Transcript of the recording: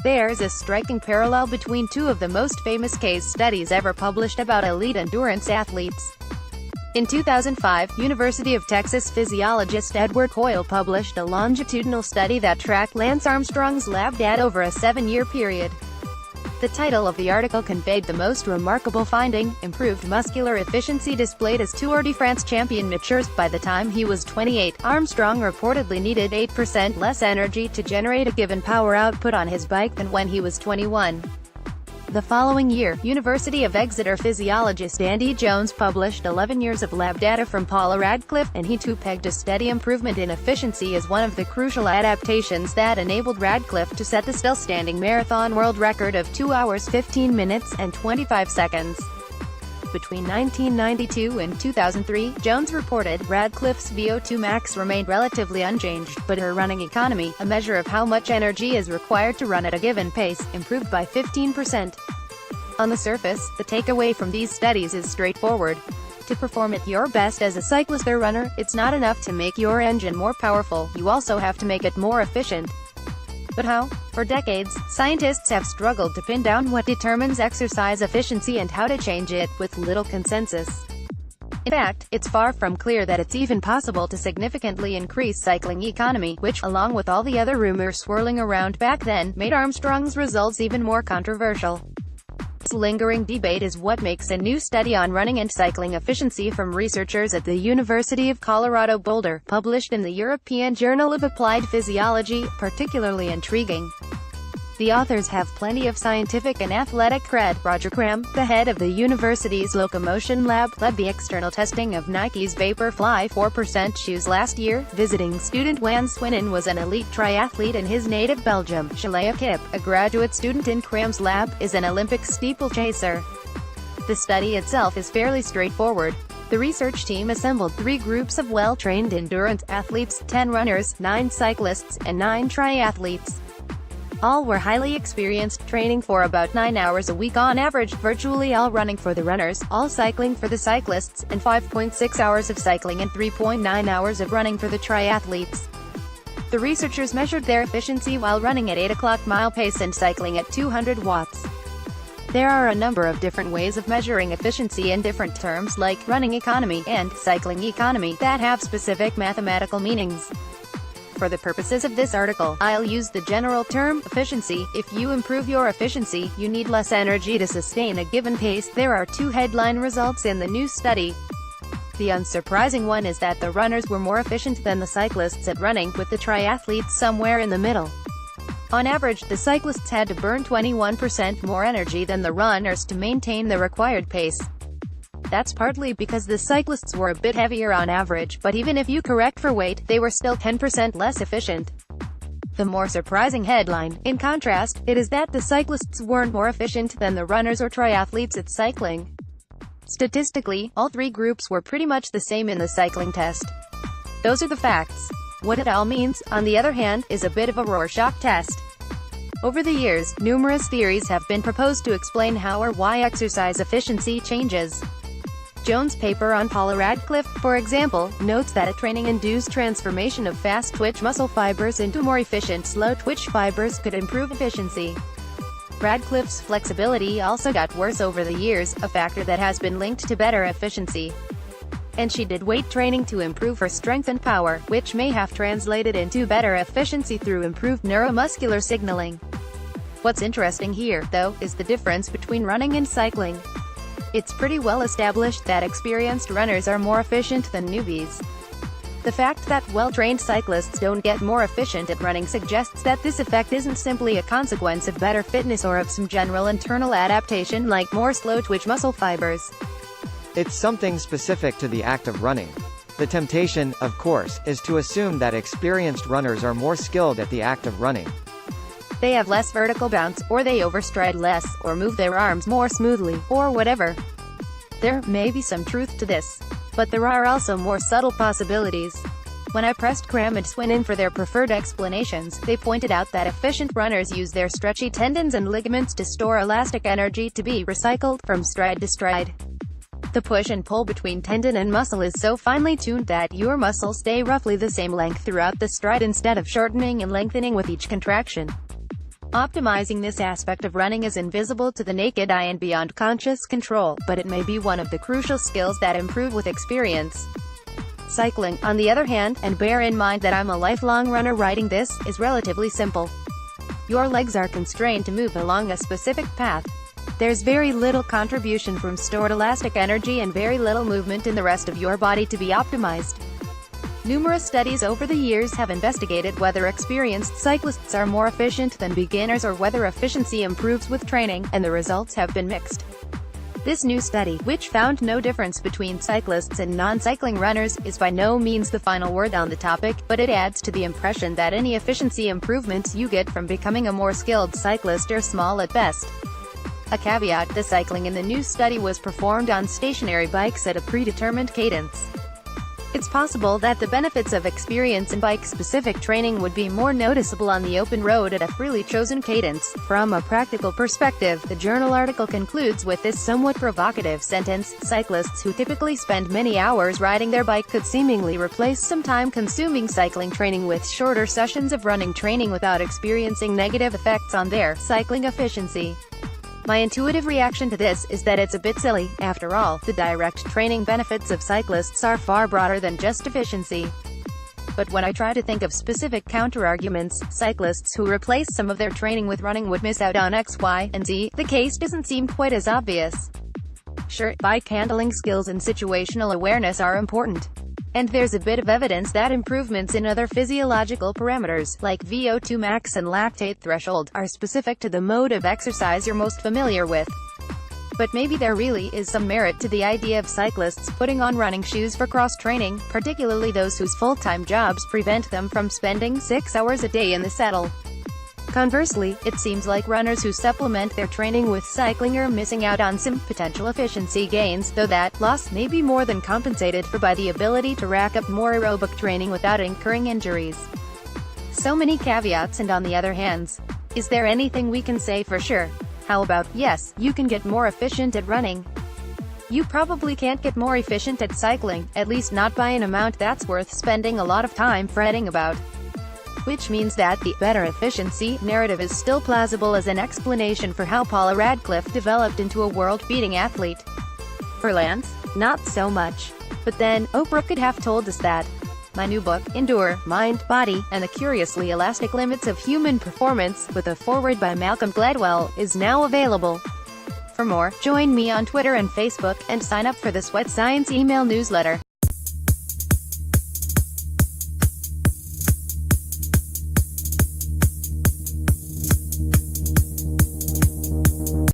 There's a striking parallel between two of the most famous case studies ever published about elite endurance athletes. In 2005, University of Texas physiologist Edward Coyle published a longitudinal study that tracked Lance Armstrong's lab data over a 7-year period. The title of the article conveyed the most remarkable finding: improved muscular efficiency displayed as Tour de France champion matures. By the time he was 28, Armstrong reportedly needed 8% less energy to generate a given power output on his bike than when he was 21. The following year, University of Exeter physiologist Andy Jones published 11 years of lab data from Paula Radcliffe, and he too pegged a steady improvement in efficiency as one of the crucial adaptations that enabled Radcliffe to set the still-standing marathon world record of 2 hours 15 minutes and 25 seconds. Between 1992 and 2003, Jones reported, Radcliffe's VO2 max remained relatively unchanged, but her running economy, a measure of how much energy is required to run at a given pace, improved by 15%. On the surface, the takeaway from these studies is straightforward. To perform at your best as a cyclist or runner, it's not enough to make your engine more powerful, you also have to make it more efficient. But how? For decades, scientists have struggled to pin down what determines exercise efficiency and how to change it, with little consensus. In fact, it's far from clear that it's even possible to significantly increase cycling economy, which, along with all the other rumors swirling around back then, made Armstrong's results even more controversial. This lingering debate is what makes a new study on running and cycling efficiency from researchers at the University of Colorado Boulder, published in the European Journal of Applied Physiology, particularly intriguing. The authors have plenty of scientific and athletic cred. Roger Cram, the head of the university's locomotion lab, led the external testing of Nike's Vaporfly 4% shoes last year. Visiting student Wan Swinnen was an elite triathlete in his native Belgium. Shalaya Kip, a graduate student in Cram's lab, is an Olympic steeplechaser. The study itself is fairly straightforward. The research team assembled 3 groups of well-trained endurance athletes, 10 runners, 9 cyclists, and 9 triathletes. All were highly experienced, training for about 9 hours a week on average, virtually all running for the runners, all cycling for the cyclists, and 5.6 hours of cycling and 3.9 hours of running for the triathletes. The researchers measured their efficiency while running at 8 o'clock mile pace and cycling at 200 watts. There are a number of different ways of measuring efficiency in different terms like running economy and cycling economy that have specific mathematical meanings. For the purposes of this article, I'll use the general term, efficiency. If you improve your efficiency, you need less energy to sustain a given pace. There are 2 headline results in the new study. The unsurprising one is that the runners were more efficient than the cyclists at running, with the triathletes somewhere in the middle. On average, the cyclists had to burn 21% more energy than the runners to maintain the required pace. That's partly because the cyclists were a bit heavier on average, but even if you correct for weight, they were still 10% less efficient. The more surprising headline, in contrast, it is that the cyclists weren't more efficient than the runners or triathletes at cycling. Statistically, all 3 groups were pretty much the same in the cycling test. Those are the facts. What it all means, on the other hand, is a bit of a Rorschach test. Over the years, numerous theories have been proposed to explain how or why exercise efficiency changes. Jones' paper on Paula Radcliffe, for example, notes that a training-induced transformation of fast-twitch muscle fibers into more efficient slow-twitch fibers could improve efficiency. Radcliffe's flexibility also got worse over the years, a factor that has been linked to better efficiency. And she did weight training to improve her strength and power, which may have translated into better efficiency through improved neuromuscular signaling. What's interesting here, though, is the difference between running and cycling. It's pretty well established that experienced runners are more efficient than newbies. The fact that well-trained cyclists don't get more efficient at running suggests that this effect isn't simply a consequence of better fitness or of some general internal adaptation like more slow-twitch muscle fibers. It's something specific to the act of running. The temptation, of course, is to assume that experienced runners are more skilled at the act of running. They have less vertical bounce, or they overstride less, or move their arms more smoothly, or whatever. There may be some truth to this. But there are also more subtle possibilities. When I pressed Cram and Swinnen for their preferred explanations, they pointed out that efficient runners use their stretchy tendons and ligaments to store elastic energy to be recycled from stride to stride. The push and pull between tendon and muscle is so finely tuned that your muscles stay roughly the same length throughout the stride instead of shortening and lengthening with each contraction. Optimizing this aspect of running is invisible to the naked eye and beyond conscious control, but it may be one of the crucial skills that improve with experience. Cycling, on the other hand, and bear in mind that I'm a lifelong runner writing this, is relatively simple. Your legs are constrained to move along a specific path. There's very little contribution from stored elastic energy and very little movement in the rest of your body to be optimized. Numerous studies over the years have investigated whether experienced cyclists are more efficient than beginners or whether efficiency improves with training, and the results have been mixed. This new study, which found no difference between cyclists and non-cycling runners, is by no means the final word on the topic, but it adds to the impression that any efficiency improvements you get from becoming a more skilled cyclist are small at best. A caveat: the cycling in the new study was performed on stationary bikes at a predetermined cadence. It's possible that the benefits of experience in bike-specific training would be more noticeable on the open road at a freely chosen cadence. From a practical perspective, the journal article concludes with this somewhat provocative sentence: cyclists who typically spend many hours riding their bike could seemingly replace some time-consuming cycling training with shorter sessions of running training without experiencing negative effects on their cycling efficiency. My intuitive reaction to this is that it's a bit silly. After all, the direct training benefits of cyclists are far broader than just efficiency. But when I try to think of specific counter-arguments, cyclists who replace some of their training with running would miss out on X, Y, and Z. The case doesn't seem quite as obvious. Sure, bike handling skills and situational awareness are important. And there's a bit of evidence that improvements in other physiological parameters, like VO2 max and lactate threshold, are specific to the mode of exercise you're most familiar with. But maybe there really is some merit to the idea of cyclists putting on running shoes for cross-training, particularly those whose full-time jobs prevent them from spending 6 hours a day in the saddle. Conversely, it seems like runners who supplement their training with cycling are missing out on some potential efficiency gains, though that loss may be more than compensated for by the ability to rack up more aerobic training without incurring injuries. So many caveats, and on the other hand, is there anything we can say for sure? How about, yes, you can get more efficient at running. You probably can't get more efficient at cycling, at least not by an amount that's worth spending a lot of time fretting about. Which means that the better efficiency narrative is still plausible as an explanation for how Paula Radcliffe developed into a world-beating athlete. For Lance, not so much. But then, Oprah could have told us that. My new book, Endure, Mind, Body, and the Curiously Elastic Limits of Human Performance, with a foreword by Malcolm Gladwell, is now available. For more, join me on Twitter and Facebook, and sign up for the Sweat Science email newsletter.